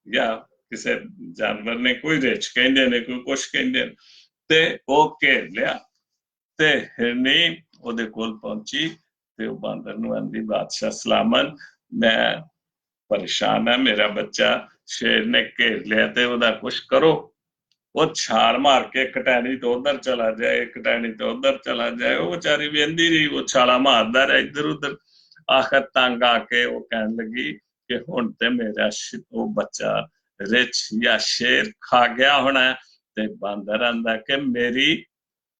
ਜਾਂ ਕਿਸੇ ਜਾਨਵਰ ਨੇ, ਕੋਈ ਰਿਛ ਕਹਿੰਦੇ ਨੇ, ਕੋਈ ਕੁਛ ਕਹਿੰਦੇ ਨੇ, ਤੇ ਉਹ ਘੇਰ ਲਿਆ ਤੇ ਹਿਰਨੀ ਉਹਦੇ ਕੋਲ ਪਹੁੰਚੀ ਤੇ ਉਹ ਬਾਂਦਰ ਨੂੰ ਆਂਦੀ ਬਾਦਸ਼ਾਹ ਸਲਾਮਤ, ਮੈਂ ਪਰੇਸ਼ਾਨ ਹੈ, ਮੇਰਾ ਬੱਚਾ ਸ਼ੇਰ ਨੇ ਘੇਰ ਲਿਆ ਤੇ ਉਹਦਾ ਕੁਛ ਕਰੋ। ਉਹ ਛਾਲ ਮਾਰ ਕੇ ਕਟਾਣੀ ਤੋਂ ਉਧਰ ਚਲਾ ਜਾਏ, ਕਟਾਣੀ ਤੋਂ ਉਧਰ ਚਲਾ ਜਾਏ, ਉਹ ਵਿਚਾਰੀ ਵੇਂਦੀ ਰਹੀ, ਉਹ ਛਾਲਾ ਮਾਰਦਾ ਰਿਹਾ ਇੱਧਰ ਉਧਰ। ਆਖਰ ਤੰਗ ਆ ਕੇ ਉਹ ਕਹਿਣ ਲੱਗੀ ਕਿ ਹੁਣ ਤੇ ਮੇਰਾ ਉਹ ਬੱਚਾ ਰਿਛ ਜਾਂ ਸ਼ੇਰ ਖਾ ਗਿਆ ਹੋਣਾ। ਤੇ ਬਾਂਦਰ ਆਂਦਾ ਕਿ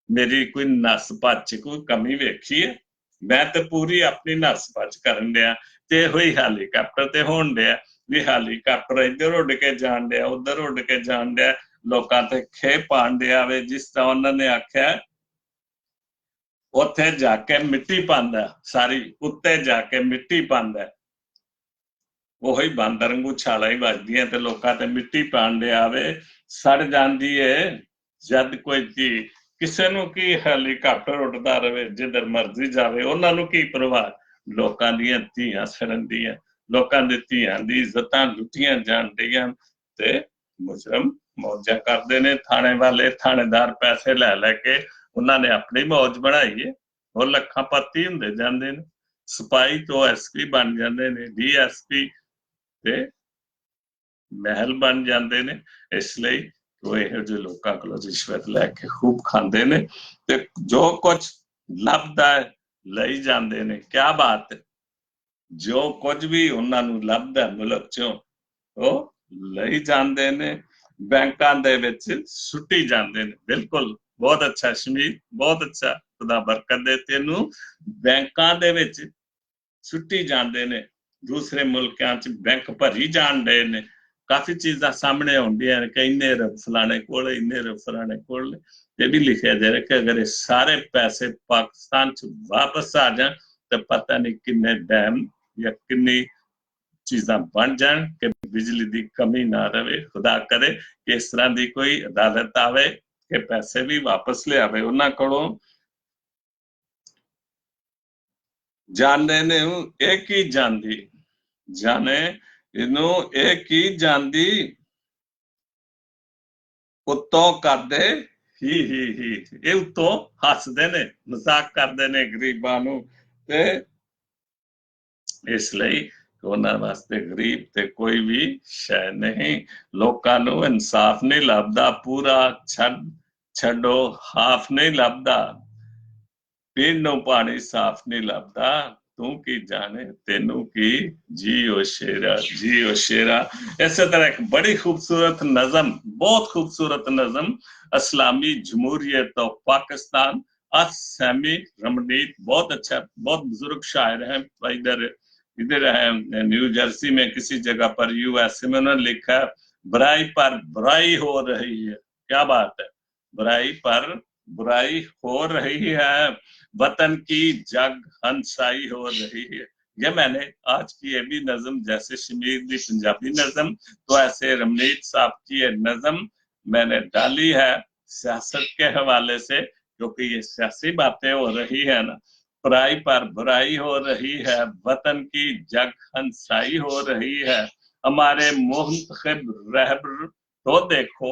ਮੇਰੀ ਕੋਈ ਨਸ ਭੱਜ ਕੋਈ ਕਮੀ ਵੇਖੀ ਹੈ, ਮੈਂ ਤੇ ਪੂਰੀ ਆਪਣੀ ਨਸ ਭੱਜ ਕਰਨ ਡਿਆ। ਤੇ ਇਹੋ ਹੀ ਹੈਲੀਕਾਪਟਰ ਤੇ ਹੋਣ ਡਿਆ ਵੀ ਹੈਲੀਕਾਪਟਰ ਇੱਧਰ ਉੱਡ ਕੇ ਜਾਣ ਡਿਆ, ਉੱਧਰ ਉੱਡ ਕੇ ਜਾਣ ਡਿਆ, ਲੋਕਾਂ ਤੇ ਖੇ ਪਾਣ ਡਿਆ ਵੇ। ਜਿਸ ਤਰ੍ਹਾਂ ਉਹਨਾਂ ਨੇ ਆਖਿਆ ਉੱਥੇ ਜਾ ਕੇ ਮਿੱਟੀ ਪਾਉਂਦਾ, ਸਾਰੀ ਉੱਤੇ ਜਾ ਕੇ ਮਿੱਟੀ ਪਾਉਂਦਾ, ਉਹੀ ਬਾਂਦਰ ਵਾਂਗੂ ਛਾਲਾਂ ਹੀ ਵੱਜਦੀਆਂ ਤੇ ਲੋਕਾਂ ਤੇ ਮਿੱਟੀ ਪਾਣ ਡਿਆ ਵੇ, ਸੜ ਜਾਂਦੀ ਏ। ਜਦ ਕੋਈ ਕਿਸੇ ਨੂੰ ਕੀ ਹੈਲੀਕਾਪਟਰ ਉੱਡਦਾ ਰਵੇ ਜਿੱਧਰ ਮਰਜ਼ੀ ਜਾਵੇ, ਉਹਨਾਂ ਨੂੰ ਕੀ ਪਰਵਾਹ। ਲੋਕਾਂ ਦੀਆਂ ਧੀਆਂ ਸੜਨ ਦੀਆਂ, ਲੋਕਾਂ ਦੇ ਧੀਆਂ ਦੀ ਇੱਜ਼ਤਾਂ ਲੁੱਟੀਆਂ ਜਾਣ ਡੀਆਂ ਤੇ ਮੁਜਰਮ ਮੌਜਾਂ ਕਰਦੇ ਨੇ। ਥਾਣੇ ਵਾਲੇ ਥਾਣੇਦਾਰ ਪੈਸੇ ਲੈ ਲੈ ਕੇ ਉਹਨਾਂ ਨੇ ਆਪਣੀ ਮੌਜ ਬਣਾਈ ਹੈ। ਉਹ ਲੱਖਾਂ ਪਤੀ ਹੁੰਦੇ ਜਾਂਦੇ ਨੇ, ਸਿਪਾਹੀ ਤੋਂ ਐਸਪੀ ਬਣ ਜਾਂਦੇ ਨੇ, ਡੀਐਸਪੀ ਤੇ ਮਹਿਲ ਬਣ ਜਾਂਦੇ ਨੇ। ਇਸ ਲਈ ਉਹ ਇਹੋ ਜਿਹੇ ਲੋਕਾਂ ਕੋਲੋਂ ਰਿਸ਼ਵਤ ਲੈ ਕੇ ਖੂਬ ਖਾਂਦੇ ਨੇ ਤੇ ਜੋ ਕੁਝ ਲੱਭਦਾ ਲਈ ਜਾਂਦੇ ਨੇ। ਕਿਆ ਬਾਤ, ਜੋ ਕੁਝ ਵੀ ਉਹਨਾਂ ਨੂੰ ਲੱਭਦਾ ਮੁਲਕ ਚੋਂ ਉਹ ਲਈ ਜਾਂਦੇ ਨੇ, ਬੈਂਕਾਂ ਦੇ ਵਿੱਚ ਸੁੱਟੀ ਜਾਂਦੇ ਨੇ। ਬਿਲਕੁਲ, ਬਹੁਤ ਅੱਛਾ ਸ਼ਮੀਰ, ਬਹੁਤ ਅੱਛਾ, ਖੁਦਾ ਬਰਕਤ ਦੇ ਤੈਨੂੰ। ਬੈਂਕਾਂ ਦੇ ਵਿੱਚ ਸੁੱਟੀ ਜਾਂਦੇ ਨੇ, ਦੂਸਰੇ ਮੁਲਕਾਂ 'ਚ ਬੈਂਕ ਭਰੀ ਜਾਣ ਡਏ ਨੇ। ਕਾਫੀ ਚੀਜ਼ਾਂ ਸਾਹਮਣੇ ਆਉਂਦੀਆਂ ਨੇ ਕਿ ਇੰਨੇ ਰੁਪਏ ਫਲਾਣੇ ਕੋਲ, ਇੰਨੇ ਰੁਪਏ ਫਲਾਣੇ ਕੋਲ। ਇਹ ਵੀ ਲਿਖਿਆ ਜਾ ਰਿਹਾ ਕਿ ਅਗਰ ਇਹ ਸਾਰੇ ਪੈਸੇ ਪਾਕਿਸਤਾਨ 'ਚ ਵਾਪਸ ਆ ਜਾਣ ਤਾਂ ਪਤਾ ਨਹੀਂ ਕਿੰਨੇ ਡੈਮ ਜਾਂ ਕਿੰਨੀ ਚੀਜ਼ਾਂ ਬਣ ਜਾਣ ਕਿ ਬਿਜਲੀ ਦੀ ਕਮੀ ਨਾ ਰਵੇ। ਖੁਦਾ ਕਰੇ ਕਿ ਇਸ ਤਰ੍ਹਾਂ ਦੀ ਕੋਈ ਅਦਾਲਤ ਆਵੇ ਕਿ ਪੈਸੇ ਵੀ ਵਾਪਸ ਲਿਆਵੇ ਉਹਨਾਂ ਕੋਲੋਂ। ਜਾਣੇ ਨੇ ਇਹ ਕੀ ਜਾਂਦੀ, ਜਾਣੇ ਇਹਨੂੰ ਇਹ ਕੀ ਜਾਂਦੀ, ਉੱਤੋਂ ਕਰਦੇ ਹੀ ਇਹ ਉੱਤੋਂ ਹੱਸਦੇ ਨੇ, ਮਜ਼ਾਕ ਕਰਦੇ ਨੇ ਗਰੀਬਾਂ ਨੂੰ। ਤੇ ਇਸ ਲਈ ਉਹਨਾਂ ਵਾਸਤੇ ਗਰੀਬ ਤੇ ਕੋਈ ਵੀ ਸ਼ੈ ਨਹੀਂ। ਲੋਕਾਂ ਨੂੰ ਇਨਸਾਫ ਨਹੀਂ ਲੱਭਦਾ, ਪੂਰਾ ਛੱਡੋ ਹਾਫ ਨਹੀਂ ਲੱਭਦਾ, ਪੀਣ ਨੂੰ ਪਾਣੀ ਸਾਫ਼ ਨਹੀਂ ਲੱਭਦਾ, ਤੂੰ ਕੀ ਜਾਣੇ ਤੈਨੂੰ ਕੀ, ਜੀਓ ਸ਼ੇਰਾ ਜੀਓ ਸ਼ੇਰਾ। ਇਸੇ तरह एक बड़ी खूबसूरत नज़म, बहुत खूबसूरत नज़म, इस्लामी जमहूरियत ऑफ पाकिस्तान, असैमी रमनीत, बहुत अच्छा, बहुत बुजुर्ग शायर है, इधर इधर है न्यू जर्सी में किसी जगह पर, यूएसए में, उन्होंने लिखा है बुराई पर बुराई हो रही है। क्या बात है, बुराई पर बुराई हो रही है, वतन की जग हंसाई हो रही है। ये मैंने आज की ये भी नज़म, जैसे शमीर दी पंजाबी नज़म, तो ऐसे रमनीत साहब की ये नज़म मैंने डाली है सियासत के हवाले से, क्योंकि ये सियासी बातें हो रही है ना, बुराई पर बुराई हो रही है, वतन की जग हंसाई हो रही है, हमारे मुंतखब रहबर तो देखो,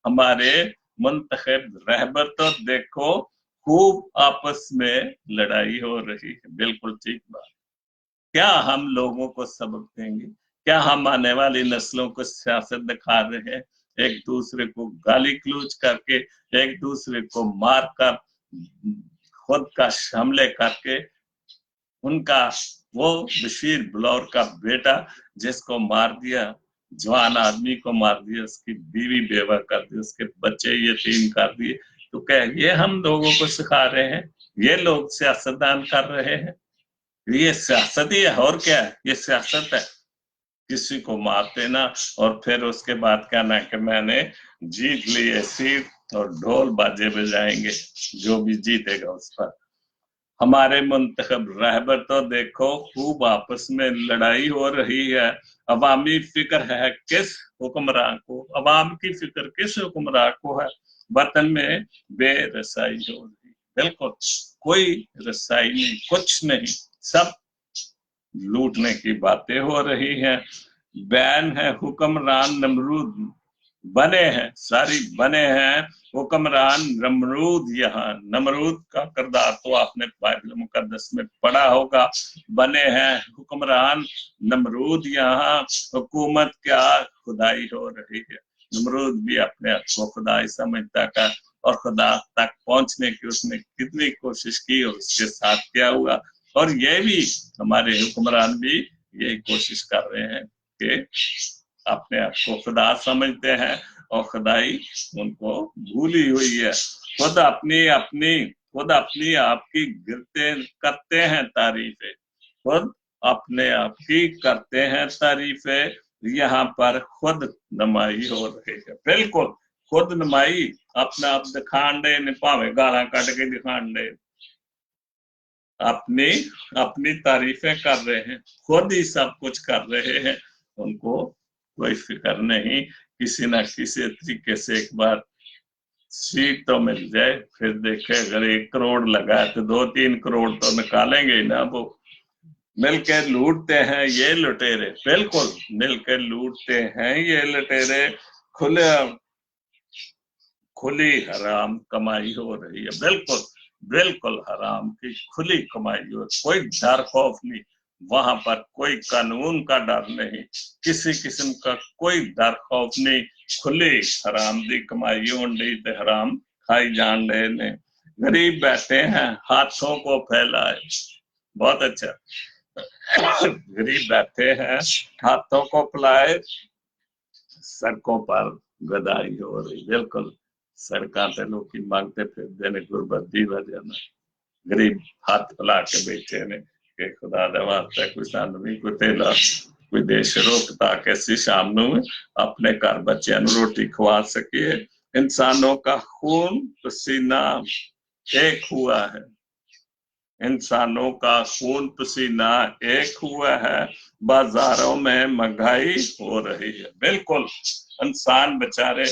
हमारे मुंतखब रहबर तो देखो, खूब आपस में लड़ाई हो रही है। बिल्कुल ठीक बात। क्या हम लोगों को सबक देंगे? क्या हम आने वाली नस्लों को सियासत दिखा रहे हैं? एक दूसरे को गाली गलौज करके, एक दूसरे को मार कर, खुद का हमले करके, उनका वो बशीर बलौर का बेटा जिसको मार दिया, जवान आदमी को मार दिया, उसकी बीवी बेवा कर दी, उसके बच्चे यतीम कर दिए, तो क्या ये हम लोगों को सिखा रहे हैं? ये लोग सियासतदान कर रहे हैं? ये सियासत ही है, और क्या है? ये सियासत है। किसी को मार देना और फिर उसके बाद कहना कि मैंने जीत ली है सीट, और ढोल बाजे बजाएंगे जो भी जीतेगा उस पर। हमारे मुंतखब रहबर तो देखो, खूब आपस में लड़ाई हो रही है, अवामी फिक्र है किस हुक्मरान को, अवाम की फिक्र किस हुक्मरान को है, वतन में बेरसाई हो रही। बिल्कुल कोई रसाई नहीं, कुछ नहीं, सब लूटने की बातें हो रही हैं। बैन है हुक्मरान नमरूद बने हैं, सारी बने हैं हुक्मरान नमरूद। यहाँ नमरूद का किरदार तो आपने बाइबल मुकद्दस में पढ़ा होगा। बने हैं हुक्मरान नमरूद, यहाँ हुकूमत क्या खुदाई हो रही है। नमरूद भी अपने आप को खुदाई समझता था, और खुदा तक पहुंचने की उसने कितनी कोशिश की और उसके साथ क्या हुआ। और ये भी हमारे हुक्मरान भी यही कोशिश कर रहे हैं कि अपने आप को खुदा समझते हैं और खुदाई उनको भूली हुई है। खुद अपनी आप की गिरते करते हैं तारीफें, खुद अपने आप की करते हैं तारीफें, यहाँ पर खुद नमाई हो रही है। बिल्कुल खुद नमाई, अपना आप दिखान दे ने, भावे गाला कट के दिखान दे, अपनी तारीफें कर रहे हैं, खुद ही सब कुछ कर रहे हैं, उनको कोई फिक्र नहीं। किसी ना किसी तरीके से एक बार सीट तो मिल जाए, फिर देखे अगर 1 करोड़ लगा है तो 2-3 करोड़ तो निकालेंगे ना। वो मिलकर लूटते हैं ये लुटेरे, बिल्कुल मिलकर लूटते हैं ये लुटेरे, खुली हराम कमाई हो रही है। बिल्कुल बिल्कुल हराम की खुली कमाई हो, कोई डर खौफ नहीं वहां पर, कोई कानून का डर नहीं, किसी किस्म का कोई डर खौफ नहीं, खुली हराम दी कमाई होंडी ते हराम खाई जान रहे ने। गरीब बैठे हैं हाथों को फैलाए, बहुत अच्छा, गरीब बैठे हैं हाथों को फैलाए, सड़कों पर गदाई हो रही। बिल्कुल सड़कों पे लोग मांगते फिरते ने गुरबत दी वजह ना, गरीब हाथ फैला के बैठे ने कि खुदा दे वास्ते कोई सानू भी कोई तेला कोई देश रोक, ताकि असीं शाम नूं अपने घर बच्चों नूं रोटी खवा सकिए। इंसानों का खून पसीना एक हुआ है, इंसानों का खून पसीना एक हुआ है, बाजारों में महंगाई हो रही है। बिल्कुल इंसान बेचारे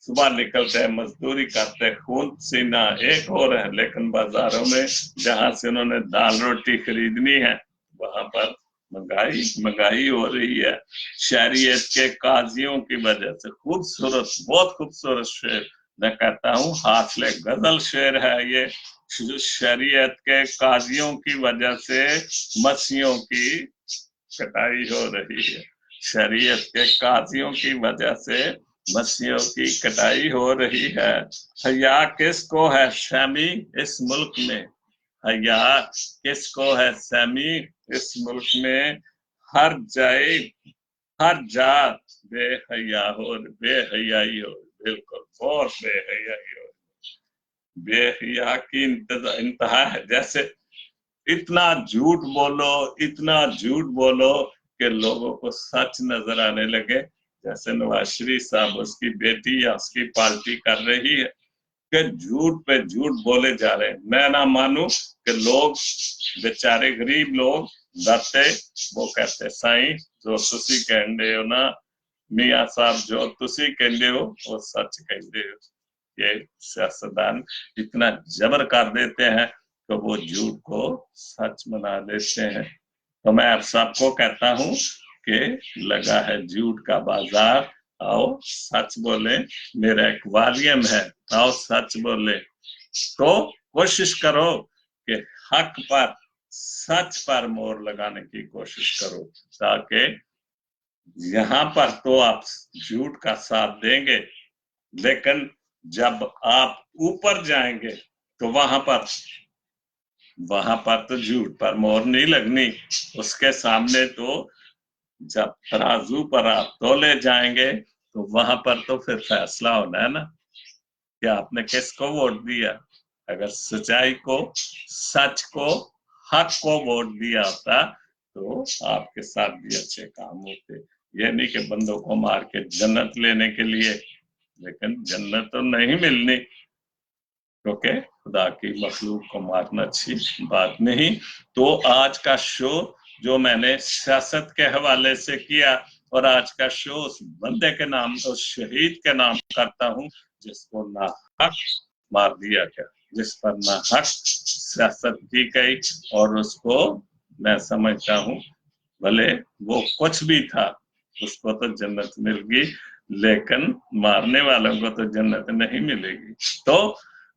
सुबह निकलते हैं, मजदूरी करते हैं, खून पसीना एक हो रहे हैं, लेकिन बाजारों में जहां से उन्होंने दाल रोटी खरीदनी है वहां पर महंगाई हो रही है। शहरियत के काजियों की वजह से, खूबसूरत बहुत खूबसूरत शेर, मैं कहता हूँ हासिल गजल शेर है ये। शरीयत के काजियों की वजह से मसीहों की कटाई हो रही है, शरीयत के काजियों की वजह से मसीहों की कटाई हो रही है। हया किसको है सहमी इस मुल्क में, हया किसको है सहमी इस मुल्क में, हर जाए हर जा बेहया हो, बेहयाई हो, बिल्कुल बहुत बेहयाई हो, बेहया की इंतहा है। जैसे इतना झूठ बोलो, इतना झूठ बोलो कि लोगों को सच नजर आने लगे। जैसे नवाज शरीफ साहब उसकी बेटी या उसकी पार्टी कर रही है कि झूठ पे झूठ बोले जा रहे हैं। मैं ना मानूं कि लोग बेचारे गरीब लोग दाते वो कहते साईं जो तुसी कहंदे हो ना मियाँ साहब जो तुसी कहंदे हो वो सच कहंदे हो। ये सियासतदान इतना जबर कर देते हैं तो वो झूठ को सच बना देते हैं। तो मैं आप सबको कहता हूं कि लगा है झूठ का बाजार, आओ सच बोले। मेरा एक वॉल्यूम है, आओ सच बोले। तो कोशिश करो कि हक पर सच पर मोहर लगाने की कोशिश करो, ताकि यहाँ पर तो आप झूठ का साथ देंगे, लेकिन जब आप ऊपर जाएंगे तो वहां पर तो झूठ पर मोहर नहीं लगनी। उसके सामने तो जब तराजू पर आप तोले जाएंगे तो वहां पर तो फिर फैसला होना है ना कि आपने किसको वोट दिया। अगर सच्चाई को, सच को, हक को वोट दिया होता तो आपके साथ भी अच्छे काम होते। ये नहीं कि बंदों को मार के जन्नत लेने के लिए, लेकिन जन्नत तो नहीं मिलनी, क्योंकि खुदा की मखलूक को मारना अच्छी बात नहीं। तो आज का शो जो मैंने सियासत के हवाले से किया, और आज का शो उस बंदे के नाम, उस शहीद के नाम करता हूँ जिसको ना हक मार दिया गया, जिस पर ना हक सियासत की गई, और उसको मैं समझता हूँ भले वो कुछ भी था उसको तो जन्नत मिल गई, लेकिन मारने वालों को तो जन्नत नहीं मिलेगी। तो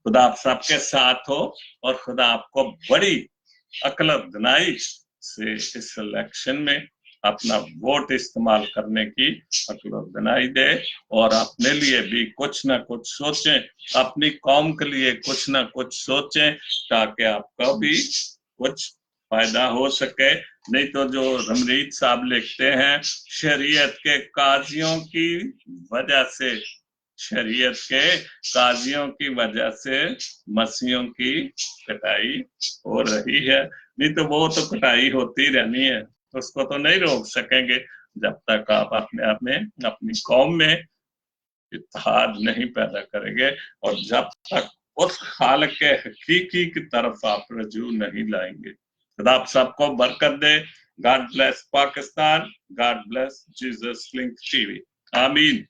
खुदा आप सबके साथ हो, और खुदा आपको बड़ी अक्लत दिनाई से इस इलेक्शन में अपना वोट इस्तेमाल करने की अक्लत दिनाई दे, और अपने लिए भी कुछ ना कुछ सोचें, अपनी कौम के लिए कुछ ना कुछ सोचें, ताकि आपका भी कुछ फायदा हो सके। नहीं तो जो रमरीत साहब लिखते हैं, शरीयत के काजियों की वजह से, शरीयत के काजियों की वजह से मसीहों की कटाई हो रही है। नहीं तो वो तो कटाई होती रहनी है, उसको तो नहीं रोक सकेंगे जब तक आप अपने आप में, अपनी कौम में इत्तेहाद नहीं पैदा करेंगे, और जब तक उस खालिक के हकीकी की तरफ आप रजू नहीं लाएंगे। खुदा आप सबको बरकत दे। God bless Pakistan, God bless Jesus Link TV. आमीन।